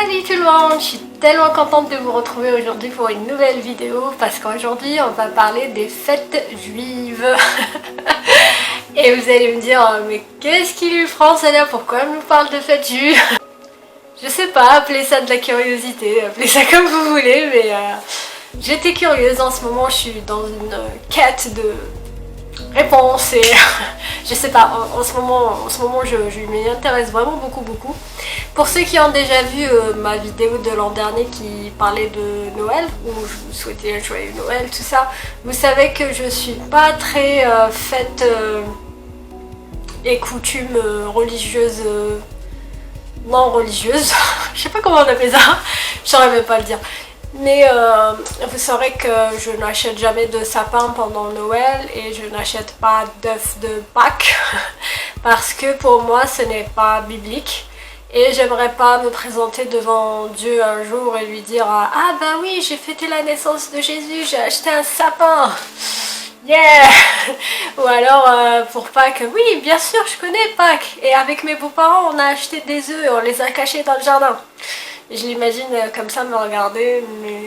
Salut tout le monde, je suis tellement contente de vous retrouver aujourd'hui pour une nouvelle vidéo parce qu'aujourd'hui on va parler des fêtes juives. Et vous allez me dire, mais qu'est-ce qui lui prend celle-là? Pourquoi elle nous parle de fêtes juives? Je sais pas, appelez ça de la curiosité, appelez ça comme vous voulez, mais j'étais curieuse. En ce moment je suis dans une quête de réponse et je sais pas, en ce moment je m'y intéresse vraiment beaucoup. Pour ceux qui ont déjà vu ma vidéo de l'an dernier qui parlait de Noël, où je vous souhaitais un joyeux Noël, tout ça, vous savez que je suis pas très fête et coutumes religieuses, non religieuses, je sais pas comment on appelle ça, je saurais même pas le dire. Mais vous saurez que je n'achète jamais de sapin pendant Noël et je n'achète pas d'œufs de Pâques parce que pour moi ce n'est pas biblique et j'aimerais pas me présenter devant Dieu un jour et lui dire ah bah oui j'ai fêté la naissance de Jésus, j'ai acheté un sapin, yeah. Ou alors pour Pâques, oui bien sûr je connais Pâques et avec mes beaux-parents on a acheté des œufs et on les a cachés dans le jardin. Et je l'imagine comme ça me regarder, mais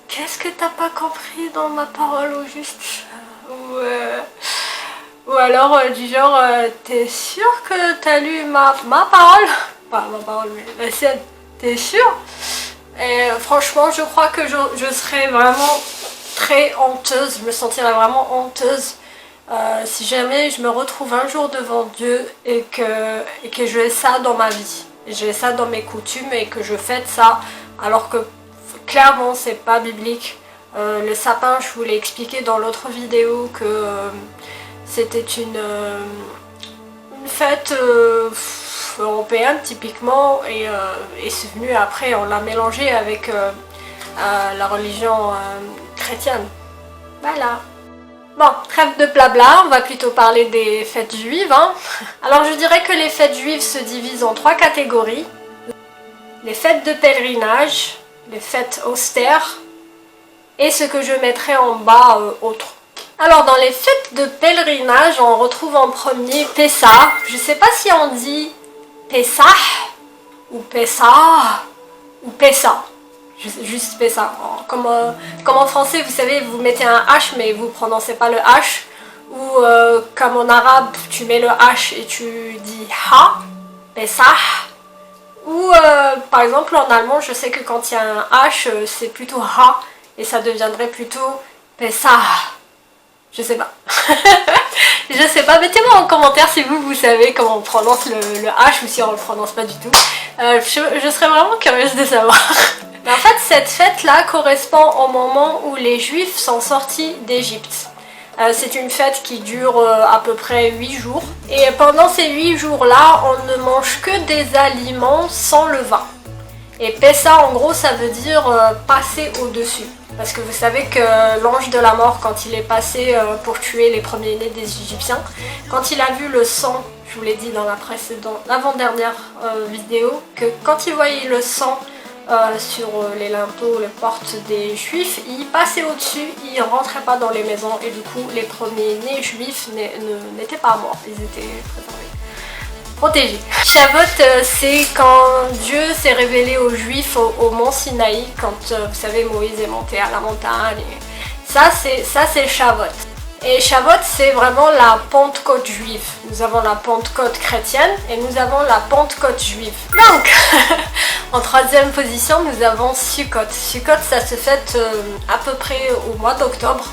qu'est-ce que t'as pas compris dans ma parole au juste? Ou alors du genre, t'es sûr que t'as lu ma parole? Pas ma parole, mais la sienne, t'es sûr? Et franchement, je crois que je serais vraiment très honteuse, je me sentirais vraiment honteuse si jamais je me retrouve un jour devant Dieu et que je ai ça dans ma vie. J'ai ça dans mes coutumes et que je fête ça alors que clairement c'est pas biblique. Le sapin, je vous l'ai expliqué dans l'autre vidéo que c'était une fête européenne typiquement et c'est venu après, on l'a mélangé avec la religion chrétienne. Voilà. Bon, trêve de blabla, on va plutôt parler des fêtes juives. Alors je dirais que les fêtes juives se divisent en 3 catégories. Les fêtes de pèlerinage, les fêtes austères et ce que je mettrai en bas autres. Alors dans les fêtes de pèlerinage, on retrouve en premier Pessah. Je sais pas si on dit Pessah ou Pessah ou Pessah. Juste Pessah. Comme en français, vous savez, vous mettez un H mais vous prononcez pas le H. Ou comme en arabe, tu mets le H et tu dis Ha, Pessah. Ou par exemple en allemand, je sais que quand il y a un H, c'est plutôt Ha et ça deviendrait plutôt Pessah. Je sais pas. Je sais pas, mettez-moi en commentaire si vous savez comment on prononce le H ou si on le prononce pas du tout. Je serais vraiment curieuse de savoir. Mais en fait, cette fête-là correspond au moment où les Juifs sont sortis d'Égypte. C'est une fête qui dure à peu près 8 jours. Et pendant ces 8 jours-là, on ne mange que des aliments sans levain. Et Pessah, en gros, ça veut dire passer au-dessus. Parce que vous savez que l'ange de la mort, quand il est passé pour tuer les premiers-nés des Égyptiens, quand il a vu le sang, je vous l'ai dit dans l'avant-dernière vidéo, que quand il voyait le sang sur les linteaux, les portes des Juifs, il passait au-dessus, il ne rentrait pas dans les maisons et du coup les premiers-nés Juifs n'étaient pas morts, ils étaient préservés. Protégés. Shavuot, c'est quand Dieu s'est révélé aux Juifs au mont Sinaï, quand vous savez Moïse est monté à la montagne. Et ça c'est Shavuot. Et Shavuot c'est vraiment la Pentecôte juive. Nous avons la Pentecôte chrétienne et nous avons la Pentecôte juive. Donc, en troisième position nous avons Sukkot. Sukkot ça se fête à peu près au mois d'octobre.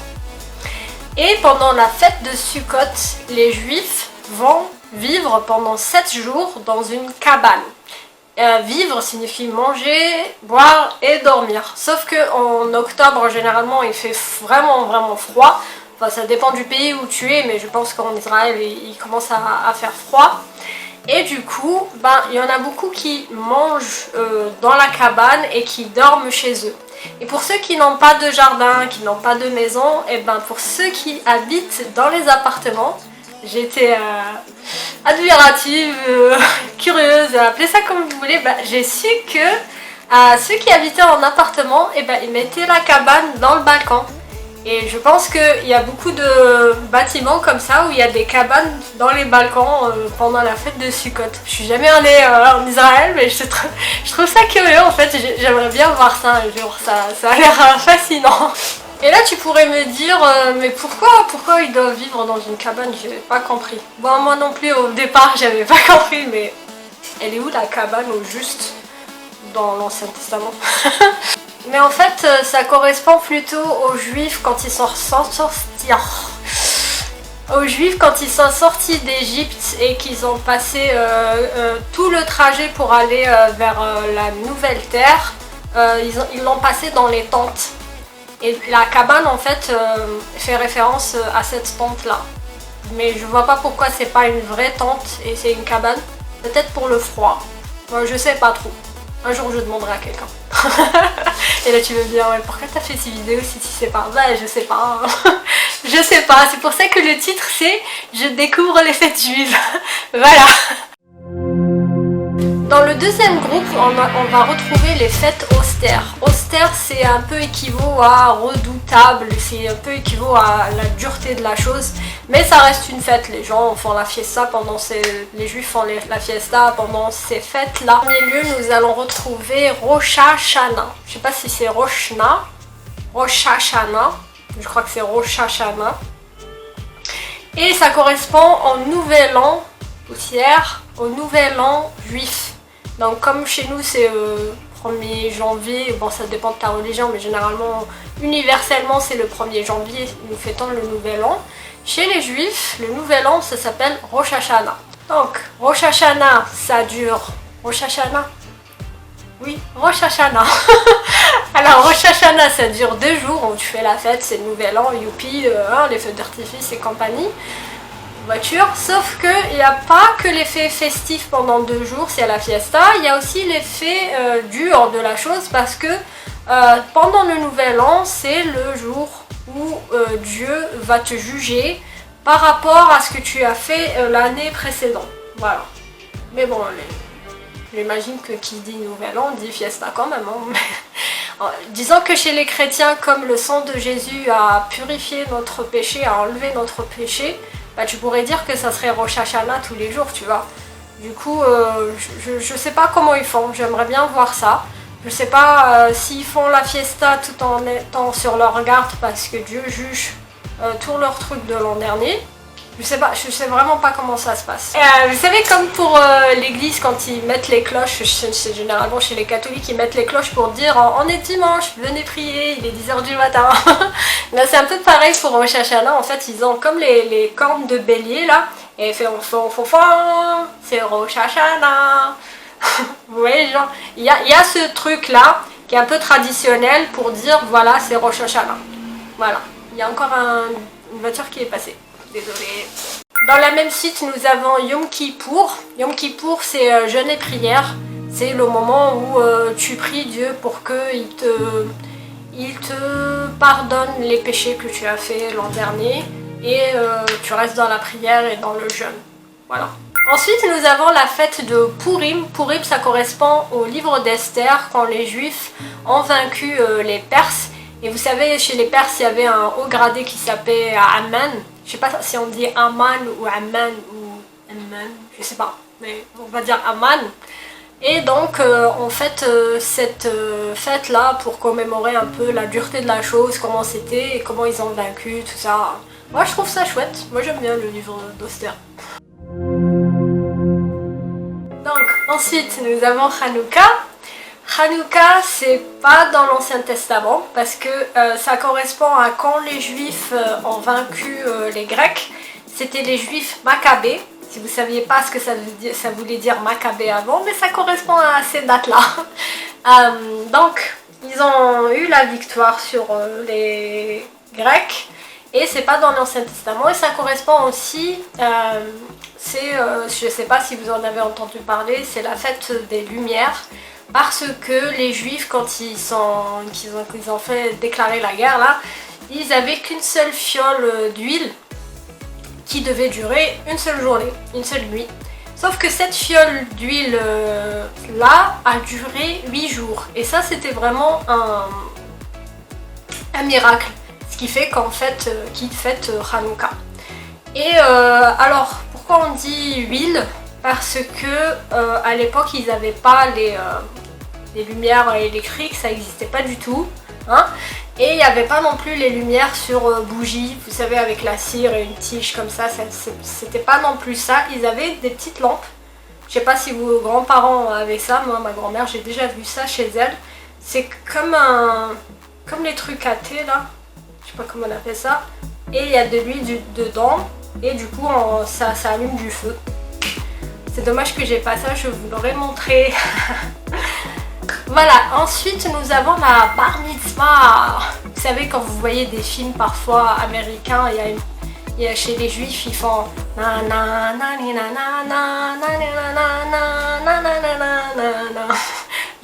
Et pendant la fête de Sukkot, les Juifs vont vivre pendant 7 jours dans une cabane. Vivre signifie manger, boire et dormir. Sauf qu'en octobre, généralement, il fait vraiment froid. Enfin, ça dépend du pays où tu es, mais je pense qu'en Israël, il commence à faire froid. Et du coup, il y en a beaucoup qui mangent dans la cabane et qui dorment chez eux. Et pour ceux qui n'ont pas de jardin, qui n'ont pas de maison, et pour ceux qui habitent dans les appartements, j'étais admirative, curieuse, appelez ça comme vous voulez. J'ai su que ceux qui habitaient en appartement, ils mettaient la cabane dans le balcon. Et je pense qu'il y a beaucoup de bâtiments comme ça où il y a des cabanes dans les balcons pendant la fête de Sukkot. Je suis jamais allée en Israël, mais je trouve ça curieux en fait. J'aimerais bien voir ça un jour, ça a l'air fascinant. Et là tu pourrais me dire, mais pourquoi ils doivent vivre dans une cabane? J'ai pas compris. Bon, moi non plus au départ j'avais pas compris, mais elle est où la cabane au juste dans l'Ancien Testament? Mais en fait, ça correspond plutôt aux Juifs quand ils sont sortis. Aux Juifs quand ils sont sortis d'Égypte et qu'ils ont passé tout le trajet pour aller vers la nouvelle terre. Ils l'ont passé dans les tentes. Et la cabane en fait fait référence à cette tente là. Mais je vois pas pourquoi c'est pas une vraie tente et c'est une cabane. Peut-être pour le froid. Moi, je sais pas trop. Un jour je demanderai à quelqu'un. Et là tu veux me dire, ouais, pourquoi t'as fait ces vidéos si tu sais pas? Bah je sais pas. Je sais pas, c'est pour ça que le titre c'est Je découvre les fêtes juives. Voilà. Dans le deuxième groupe, on va retrouver les fêtes austères. Austère, c'est un peu équivaut à redoutable, c'est un peu équivaut à la dureté de la chose, mais ça reste une fête. Les gens font la fiesta pendant les Juifs font la fiesta pendant ces fêtes-là. En premier lieu, nous allons retrouver Rosh Hashanah. Je sais pas si c'est Rosh Hashanah. Je crois que c'est Rosh Hashanah. Et ça correspond au nouvel an poussière, au nouvel an juif. Donc comme chez nous c'est 1er janvier, bon ça dépend de ta religion, mais généralement, universellement c'est le 1er janvier, nous fêtons le nouvel an. Chez les juifs, le nouvel an ça s'appelle Rosh Hashanah. Donc Rosh Hashanah ça dure... Rosh Hashanah? Oui, Rosh Hashanah. Alors Rosh Hashanah ça dure 2 jours, où tu fais la fête, c'est le nouvel an, youpi, les feux d'artifice et compagnie. Voiture, sauf qu'il n'y a pas que l'effet festif pendant 2 jours, c'est la fiesta, il y a aussi l'effet dur de la chose parce que pendant le nouvel an, c'est le jour où Dieu va te juger par rapport à ce que tu as fait l'année précédente. Voilà. Mais bon, j'imagine que qui dit nouvel an dit fiesta quand même. Hein. Disons que chez les chrétiens, comme le sang de Jésus a purifié notre péché, a enlevé notre péché, bah, tu pourrais dire que ça serait Rosh Hashanah tous les jours, tu vois. Du coup, je sais pas comment ils font, j'aimerais bien voir ça. Je sais pas s'ils font la fiesta tout en étant sur leur garde parce que Dieu juge tous leurs trucs de l'an dernier. Je sais vraiment pas comment ça se passe. Vous savez, comme pour l'église, quand ils mettent les cloches, c'est généralement chez les catholiques, ils mettent les cloches pour dire on est dimanche, venez prier, il est 10h du matin. Là, c'est un peu pareil pour Rosh Hashanah. En fait, ils ont comme les cornes de bélier là, et ils font c'est Rosh Hashanah. Vous voyez, genre, il y a ce truc là qui est un peu traditionnel pour dire voilà, c'est Rosh Hashanah. Voilà, il y a encore une voiture qui est passée. Désolée. Dans la même suite, nous avons Yom Kippour. Yom Kippour, c'est jeûne et prière. C'est le moment où tu pries Dieu pour qu'il te pardonne les péchés que tu as fait l'an dernier. Et tu restes dans la prière et dans le jeûne. Voilà. Ensuite, nous avons la fête de Purim. Purim, ça correspond au livre d'Esther, quand les Juifs ont vaincu les Perses. Et vous savez, chez les Perses, il y avait un haut gradé qui s'appelait Aman. Je sais pas si on dit Aman ou Aman ou Aman, je sais pas, mais on va dire Aman. Et donc on fête cette fête là pour commémorer un peu la dureté de la chose, comment c'était et comment ils ont vaincu, tout ça. Moi je trouve ça chouette, moi j'aime bien le livre d'Esther. Donc ensuite nous avons Hanouka. Hanouka, c'est pas dans l'Ancien Testament parce que ça correspond à quand les Juifs ont vaincu les Grecs. C'était les Juifs Maccabées. Si vous ne saviez pas ce que ça voulait dire Maccabée avant, mais ça correspond à ces dates-là. Donc, ils ont eu la victoire sur les Grecs et c'est pas dans l'Ancien Testament. Et ça correspond aussi, je sais pas si vous en avez entendu parler, c'est la fête des Lumières. Parce que les Juifs, quand ils ont fait déclarer la guerre, là, ils n'avaient qu'une seule fiole d'huile qui devait durer une seule journée, une seule nuit. Sauf que cette fiole d'huile là a duré 8 jours. Et ça, c'était vraiment un miracle. Ce qui fait qu'en fait, qui fête Hanouka. Et alors, pourquoi on dit huile? Parce que à l'époque, ils n'avaient pas les lumières électriques, ça n'existait pas du tout. Hein, et il n'y avait pas non plus les lumières sur bougie, vous savez, avec la cire et une tige comme ça, c'était pas non plus ça. Ils avaient des petites lampes. Je sais pas si vos grands-parents avaient ça, moi ma grand-mère j'ai déjà vu ça chez elle. C'est comme les trucs à thé là, je sais pas comment on appelle ça. Et il y a de l'huile dedans et du coup ça allume du feu. C'est dommage que j'ai pas ça, je vous l'aurais montré. Voilà, ensuite nous avons la bar mitzvah. Vous savez, quand vous voyez des films parfois américains, il y a chez les juifs, ils font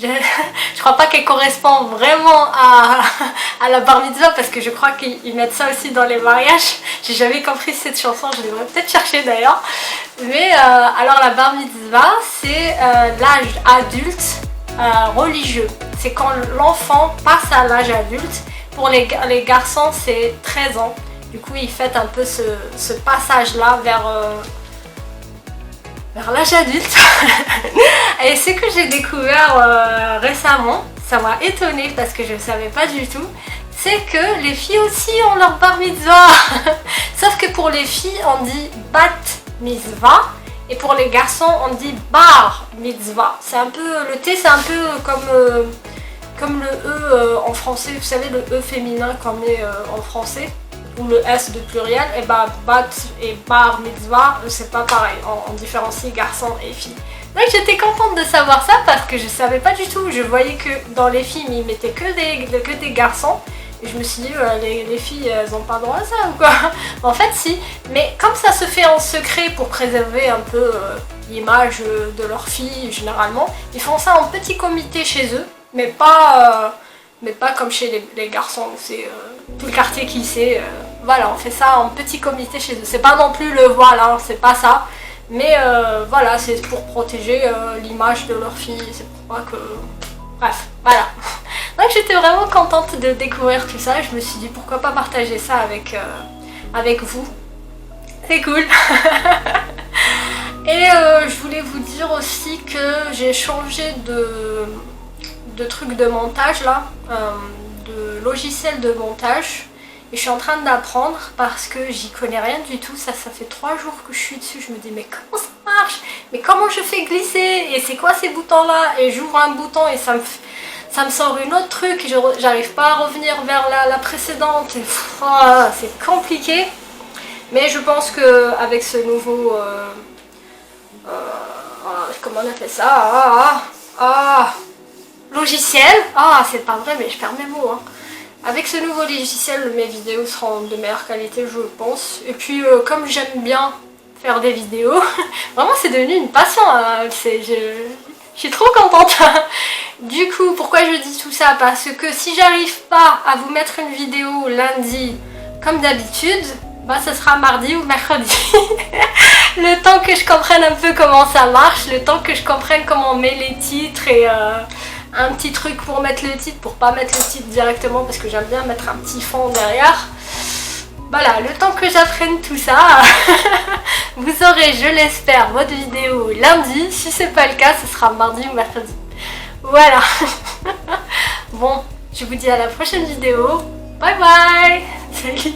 je crois pas qu'elle correspond vraiment à la bar mitzvah parce que je crois qu'ils mettent ça aussi dans les mariages. J'ai jamais compris cette chanson, je devrais peut-être chercher d'ailleurs. Mais alors la bar mitzvah, c'est l'âge adulte religieux. C'est quand l'enfant passe à l'âge adulte. Pour les garçons, c'est 13 ans. Du coup, ils fêtent un peu ce passage-là vers l'âge adulte. Et ce que j'ai découvert récemment, ça m'a étonnée parce que je ne savais pas du tout, c'est que les filles aussi ont leur bar mitzvah. Sauf que pour les filles, on dit bat mitzvah. Et pour les garçons, on dit bar mitzvah. C'est un peu, le T, c'est un peu comme le E en français. Vous savez, le E féminin qu'on met en français, ou le S de pluriel. Et bah, bat et bar mitzvah, c'est pas pareil. On différencie garçons et filles. Donc j'étais contente de savoir ça parce que je savais pas du tout. Je voyais que dans les films, ils mettaient que des garçons. Et je me suis dit, les filles, elles n'ont pas droit à ça ou quoi? En fait, si. Mais comme ça se fait en secret pour préserver un peu l'image de leurs filles, généralement, ils font ça en petit comité chez eux, mais pas comme chez les garçons, où c'est tout le quartier qui sait. Voilà, on fait ça en petit comité chez eux. C'est pas non plus le voile, hein, c'est pas ça. Mais voilà, c'est pour protéger l'image de leurs filles. C'est pour pas que... Bref, voilà. Donc j'étais vraiment contente de découvrir tout ça. Je me suis dit pourquoi pas partager ça avec vous. C'est cool. Et je voulais vous dire aussi que j'ai changé de truc de montage là, de logiciel de montage. Et je suis en train d'apprendre parce que j'y connais rien du tout. Ça fait 3 jours que je suis dessus. Je me dis mais comment ça marche? Mais comment je fais glisser? Et c'est quoi ces boutons là? Et j'ouvre un bouton et ça me sort une autre truc. J'arrive pas à revenir vers la précédente. C'est compliqué. Mais je pense qu'avec ce nouveau... comment on appelle ça? Logiciel. C'est pas vrai mais je perds mes mots. Hein. Avec ce nouveau logiciel, mes vidéos seront de meilleure qualité, je pense. Et puis, comme j'aime bien faire des vidéos, vraiment c'est devenu une passion. Hein. Je suis trop contente. Du coup, pourquoi je dis tout ça? Parce que si j'arrive pas à vous mettre une vidéo lundi, comme d'habitude, bah ce sera mardi ou mercredi. Le temps que je comprenne un peu comment ça marche, le temps que je comprenne comment on met les titres et... un petit truc pour mettre le titre, pour pas mettre le titre directement parce que j'aime bien mettre un petit fond derrière. Voilà, le temps que j'apprenne tout ça, vous aurez, je l'espère, votre vidéo lundi. Si c'est pas le cas, ce sera mardi ou mercredi. Voilà. Bon, je vous dis à la prochaine vidéo. Bye bye. Salut.